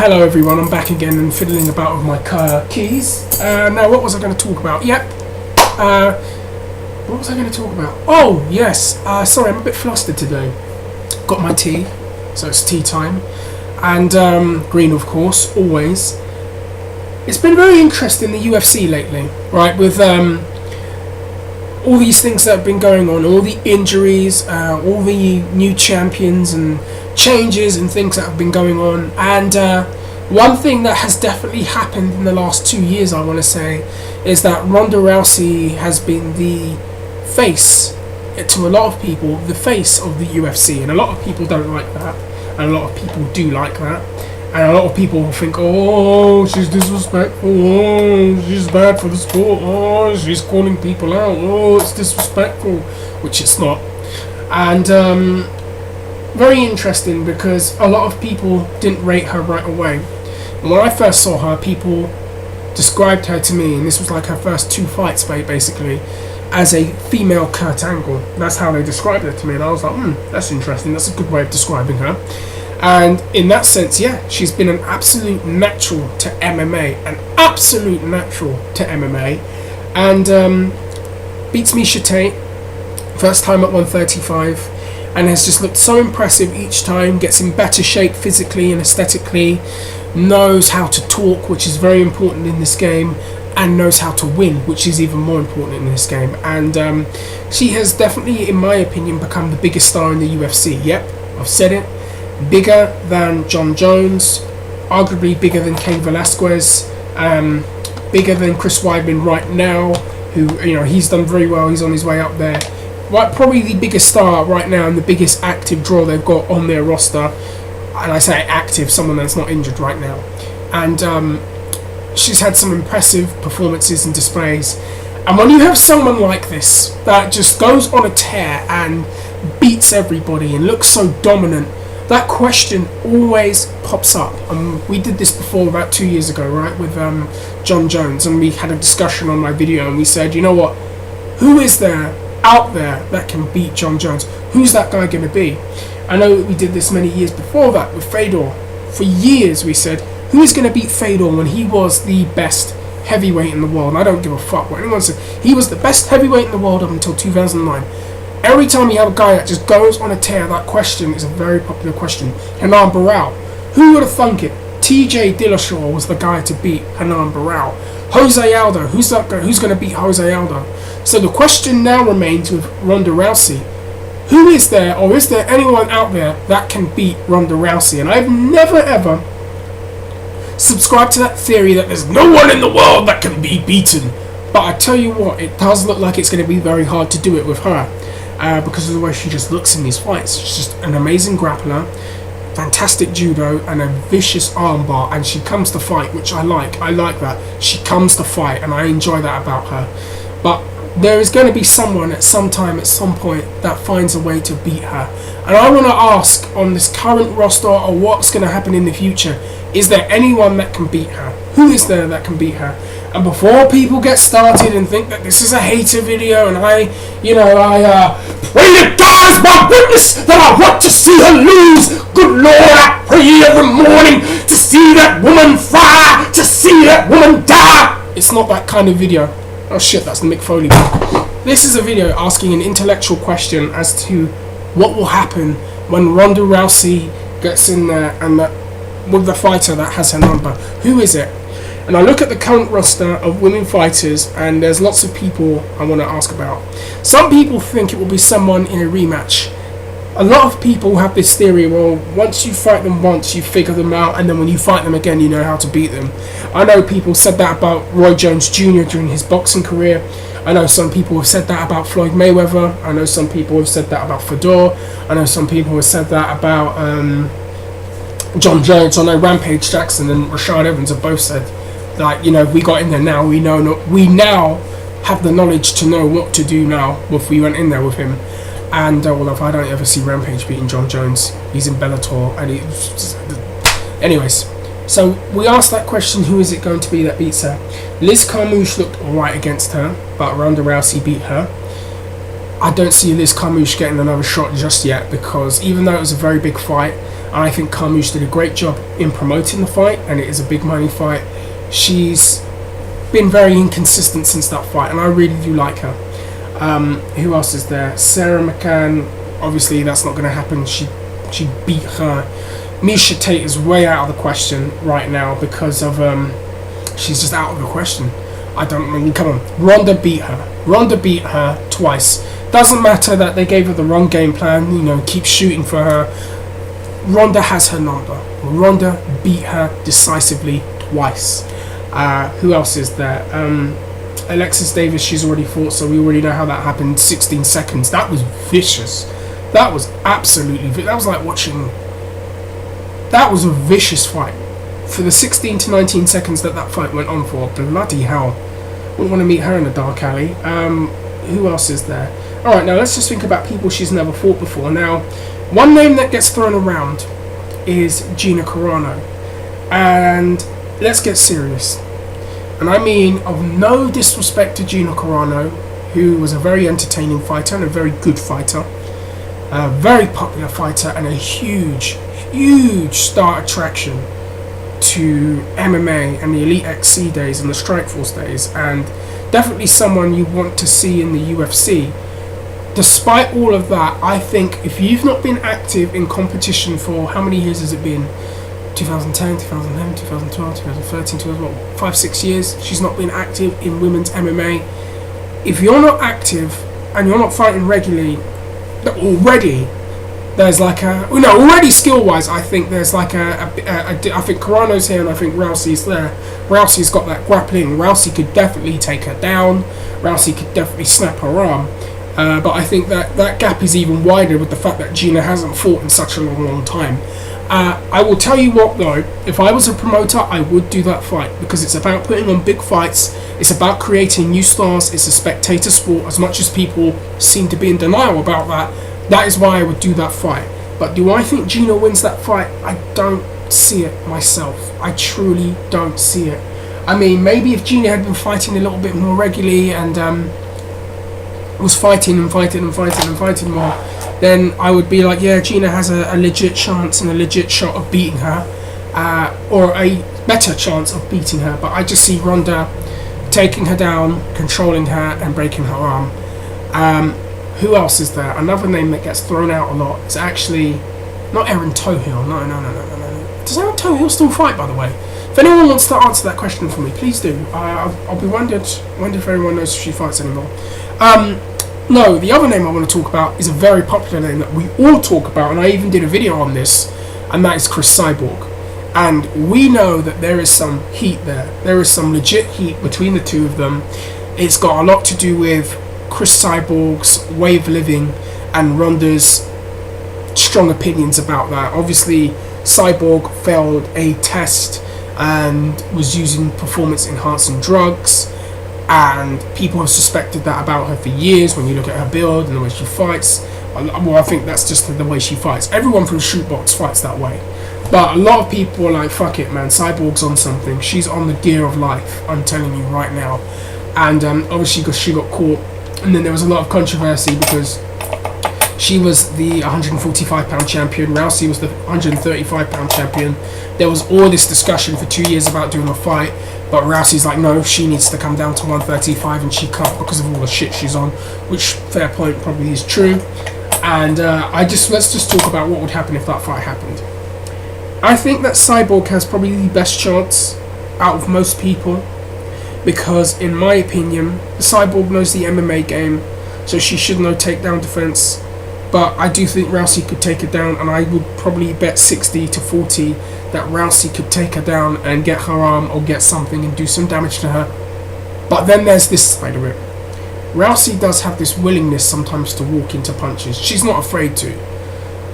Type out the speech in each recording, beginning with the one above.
Hello everyone, I'm back again and fiddling about with my car keys. Now what was I going to talk about? What was I going to talk about? Oh yes, sorry, I'm a bit flustered today. Got my tea, so it's tea time. And green of course, always. It's been very interesting, the UFC lately, right, with all these things that have been going on, all the injuries, all the new champions and changes and things that have been going on. And one thing that has definitely happened in the last 2 years, I want to say, is that Ronda Rousey has been the face, to a lot of people, the face of the UFC. And a lot of people don't like that, and a lot of people do like that. And a lot of people think, oh, she's disrespectful, oh, she's bad for the sport, oh, she's calling people out, oh, it's disrespectful, which it's not. And very interesting, because a lot of people didn't rate her right away. And when I first saw her, people described her to me, and this was like her first 2 fights basically, as a female Kurt Angle. That's how they described her to me, and I was like, that's interesting, that's a good way of describing her. And in that sense, yeah, she's been an absolute natural to MMA, and beats Miesha Tate, first time at 135, and has just looked so impressive each time, gets in better shape physically and aesthetically, knows how to talk, which is very important in this game, and knows how to win, which is even more important in this game. And she has definitely, in my opinion, become the biggest star in the UFC. Yep, I've said it. Bigger than John Jones, arguably bigger than Cain Velasquez, bigger than Chris Weidman right now, who, you know, he's done very well, he's on his way up there. Right, probably the biggest star right now and the biggest active draw they've got on their roster. And I say active, someone that's not injured right now. And she's had some impressive performances and displays. And when you have someone like this that just goes on a tear and beats everybody and looks so dominant, that question always pops up. We did this before about 2 years ago, right, with John Jones, and we had a discussion on my video, and we said, you know what, who is there out there that can beat John Jones? Who's that guy going to be? I know that we did this many years before that with Fedor. For years we said, who is going to beat Fedor when he was the best heavyweight in the world? And I don't give a fuck what anyone said. He was the best heavyweight in the world up until 2009. Every time you have a guy that just goes on a tear, that question is a very popular question. Hernan Barral. Who would have thunk it? TJ Dillashaw was the guy to beat Hernan Barral. Jose Aldo. Who's that guy? Who's going to beat Jose Aldo? So the question now remains with Ronda Rousey. Who is there, or is there anyone out there that can beat Ronda Rousey? And I've never ever subscribed to that theory that there's no one in the world that can be beaten. But I tell you what, it does look like it's going to be very hard to do it with her. Because of the way she just looks in these fights. She's just an amazing grappler, fantastic judo, and a vicious armbar, and she comes to fight, which I like. I like that. She comes to fight, and I enjoy that about her. But there is going to be someone at some time, at some point, that finds a way to beat her. And I want to ask, on this current roster, or what's going to happen in the future, is there anyone that can beat her? Who is there that can beat her? And before people get started and think that this is a hater video and I pray to God as my witness that I want to see her lose. Good Lord, I pray every morning to see that woman fry, to see that woman die. It's not that kind of video. Oh shit, that's the Mick Foley. This is a video asking an intellectual question as to what will happen when Ronda Rousey gets in there and with the fighter that has her number. Who is it? And I look at the current roster of women fighters, and there's lots of people I want to ask about. Some people think it will be someone in a rematch. A lot of people have this theory, well, once you fight them once, you figure them out, and then when you fight them again, you know how to beat them. I know people said that about Roy Jones Jr. during his boxing career. I know some people have said that about Floyd Mayweather. I know some people have said that about Fedor. I know some people have said that about John Jones. I know Rampage Jackson and Rashad Evans have both said, like, you know, we got in there now, we now have the knowledge to know what to do now if we went in there with him. And well, if I don't ever see Rampage beating John Jones, he's in Bellator, and anyways, so we asked that question, who is it going to be that beats her? Liz Carmouche looked alright against her, but Ronda Rousey beat her. I don't see Liz Carmouche getting another shot just yet, because even though it was a very big fight, and I think Carmouche did a great job in promoting the fight, and it is a big money fight, she's been very inconsistent since that fight, and I really do like her. Who else is there? Sarah McCann, obviously that's not going to happen. She beat her. Miesha Tate is way out of the question right now because of she's just out of the question. I mean, come on. Ronda beat her twice. Doesn't matter that they gave her the wrong game plan, you know, keep shooting for her. Ronda has her number. Ronda beat her decisively twice. Who else is there? Alexis Davis, she's already fought, so we already know how that happened. 16 seconds. That was vicious. That was absolutely... That was like watching... That was a vicious fight. For the 16 to 19 seconds that fight went on for, bloody hell. Wouldn't want to meet her in a dark alley. Who else is there? Alright, now let's just think about people she's never fought before. Now, one name that gets thrown around is Gina Carano. And let's get serious. And I mean, of no disrespect to Gina Carano, who was a very entertaining fighter and a very good fighter, a very popular fighter, and a huge star attraction to MMA and the Elite XC days and the Strikeforce days, and definitely someone you want to see in the UFC. Despite all of that, I think if you've not been active in competition for, how many years has it been? 2010, 2011, 2012, 2013, 5-6 years, she's not been active in women's MMA. If you're not active and you're not fighting regularly, already there's like already skill-wise, I think there's like I think Carano's here and I think Rousey's there. Rousey's got that grappling. Rousey could definitely take her down. Rousey could definitely snap her arm. But I think that gap is even wider with the fact that Gina hasn't fought in such a long time. I will tell you what though, if I was a promoter, I would do that fight, because it's about putting on big fights, it's about creating new stars, it's a spectator sport. As much as people seem to be in denial about that is why I would do that fight. But do I think Gina wins that fight? I don't see it myself. I truly don't see it. I mean, maybe if Gina had been fighting a little bit more regularly and was fighting more, then I would be like, yeah, Gina has a legit chance and a legit shot of beating her, or a better chance of beating her. But I just see Ronda taking her down, controlling her, and breaking her arm. Who else is there? Another name that gets thrown out a lot is actually not Erin Tohill. No. Does Erin Tohill still fight, by the way? If anyone wants to answer that question for me, please do. I'll be wondered if everyone knows if she fights anymore. No, the other name I want to talk about is a very popular name that we all talk about, and I even did a video on this, and that is Cris Cyborg. And we know that there is some heat there. There is some legit heat between the two of them. It's got a lot to do with Cris Cyborg's way of living and Ronda's strong opinions about that. Obviously, Cyborg failed a test and was using performance-enhancing drugs, and people have suspected that about her for years. When you look at her build and the way she fights, well, I think that's just the way she fights. Everyone from Shootbox fights that way, but a lot of people are like, fuck it, man, Cyborg's on something. She's on the gear of life, I'm telling you right now. And obviously because she got caught, and then there was a lot of controversy because she was the 145-pound champion, Rousey was the 135-pound champion. There was all this discussion for 2 years about doing a fight, but Rousey's like, no, she needs to come down to 135, and she can't because of all the shit she's on, which, fair point, probably is true. And let's just talk about what would happen if that fight happened. I think that Cyborg has probably the best chance out of most people, because in my opinion, Cyborg knows the MMA game, so she should know takedown defense. But I do think Rousey could take her down, and I would probably bet 60 to 40 that Rousey could take her down and get her arm or get something and do some damage to her. But then there's this side of it. Rousey does have this willingness sometimes to walk into punches. She's not afraid to.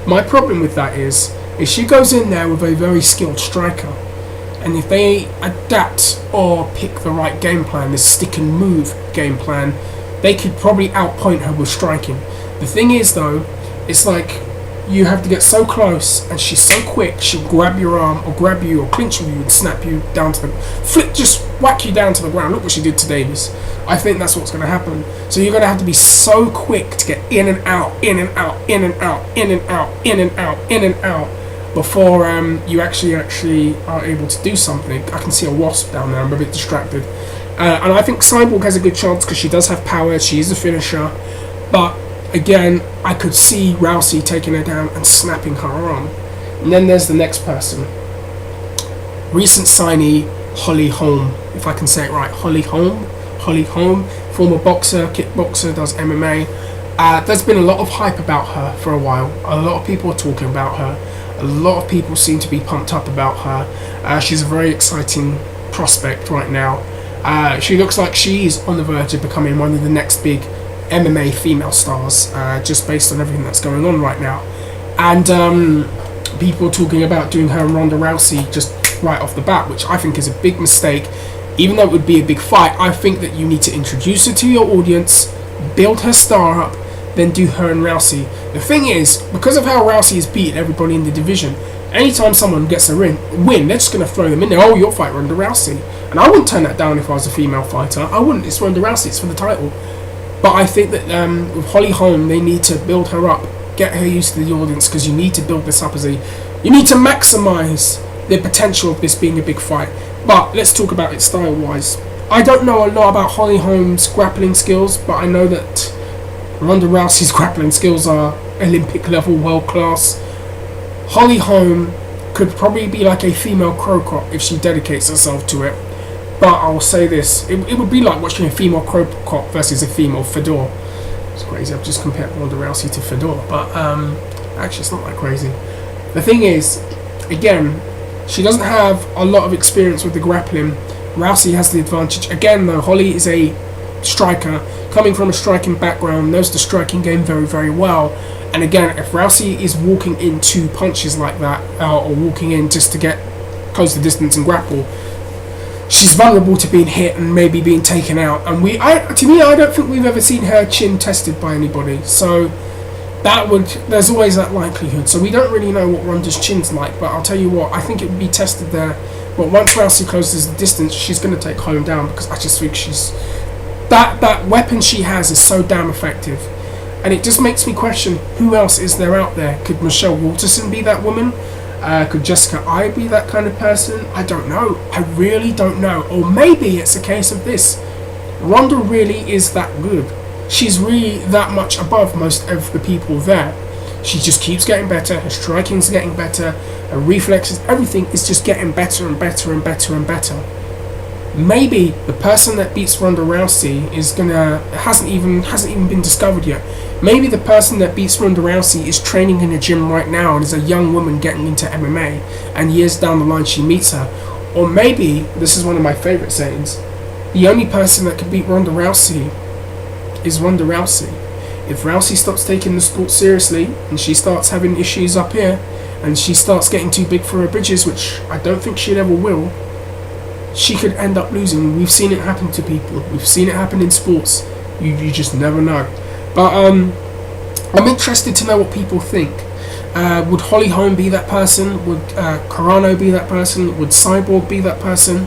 My problem with that is she goes in there with a very skilled striker, and if they adapt or pick the right game plan, this stick and move game plan, they could probably outpoint her with striking. The thing is though, it's like you have to get so close, and she's so quick, she'll grab your arm or grab you or clinch with you and snap you down to the just whack you down to the ground. Look what she did to Davis. I think that's what's going to happen. So you're going to have to be so quick to get in and out, in and out, in and out, in and out, in and out, in and out, before you actually are able to do something. I can see a wasp down there. I'm a bit distracted. And I think Cyborg has a good chance because she does have power. She is a finisher. But again, I could see Rousey taking her down and snapping her arm. And then there's the next person. Recent signee, Holly Holm, if I can say it right. Holly Holm, former boxer, kickboxer, does MMA. There's been a lot of hype about her for a while. A lot of people are talking about her. A lot of people seem to be pumped up about her. She's a very exciting prospect right now. She looks like she's on the verge of becoming one of the next big MMA female stars, just based on everything that's going on right now. And people are talking about doing her and Ronda Rousey just right off the bat, which I think is a big mistake. Even though it would be a big fight, I think that you need to introduce her to your audience, build her star up, then do her and Rousey. The thing is, because of how Rousey has beaten everybody in the division, anytime someone gets a win, they're just going to throw them in there. Oh, you'll fight Ronda Rousey. And I wouldn't turn that down if I was a female fighter. I wouldn't. It's Ronda Rousey. It's for the title. But I think that with Holly Holm, they need to build her up, get her used to the audience, because you need to build this up you need to maximize the potential of this being a big fight. But let's talk about it style-wise. I don't know a lot about Holly Holm's grappling skills, but I know that Ronda Rousey's grappling skills are Olympic level, world class. Holly Holm could probably be like a female Crow Cop if she dedicates herself to it. But I'll say this, it would be like watching a female Crow Cop versus a female Fedor. It's crazy, I've just compared Ronda Rousey to Fedor, but actually it's not that crazy. The thing is, again, she doesn't have a lot of experience with the grappling. Rousey has the advantage. Again though, Holly is a striker, coming from a striking background, knows the striking game very, very well. And again, if Rousey is walking into punches like that, or walking in just to get close the distance and grapple, she's vulnerable to being hit and maybe being taken out. And to me, I don't think we've ever seen her chin tested by anybody. So there's always that likelihood. So we don't really know what Ronda's chin's like, but I'll tell you what, I think it would be tested there. But once Rousey closes the distance, she's going to take Holm down, because I just think that weapon she has is so damn effective. And it just makes me question, who else is there out there? Could Michelle Waterson be that woman? Could Jessica Ai be that kind of person? I don't know. I really don't know. Or maybe it's a case of this. Ronda really is that good. She's really that much above most of the people there. She just keeps getting better. Her striking's getting better. Her reflexes, everything is just getting better and better and better and better. Maybe the person that beats Ronda Rousey hasn't even been discovered yet. Maybe the person that beats Ronda Rousey is training in a gym right now and is a young woman getting into MMA, and years down the line she meets her. Or maybe, this is one of my favourite sayings, the only person that can beat Ronda Rousey is Ronda Rousey. If Rousey stops taking the sport seriously and she starts having issues up here and she starts getting too big for her britches, which I don't think she ever will, she could end up losing. We've seen it happen to people. We've seen it happen in sports. You just never know. But I'm interested to know what people think. Would Holly Holm be that person? Would Carano be that person? Would Cyborg be that person?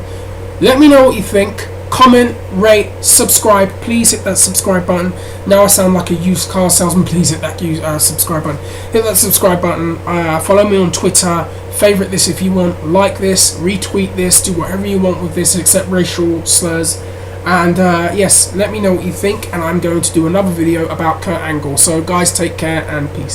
Let me know what you think. Comment, rate, subscribe. Please hit that subscribe button. Now I sound like a used car salesman. Please hit that subscribe button. Hit that subscribe button. Follow me on Twitter. Favorite this if you want. Like this. Retweet this. Do whatever you want with this except racial slurs. And yes, let me know what you think. And I'm going to do another video about Kurt Angle. So guys, take care and peace.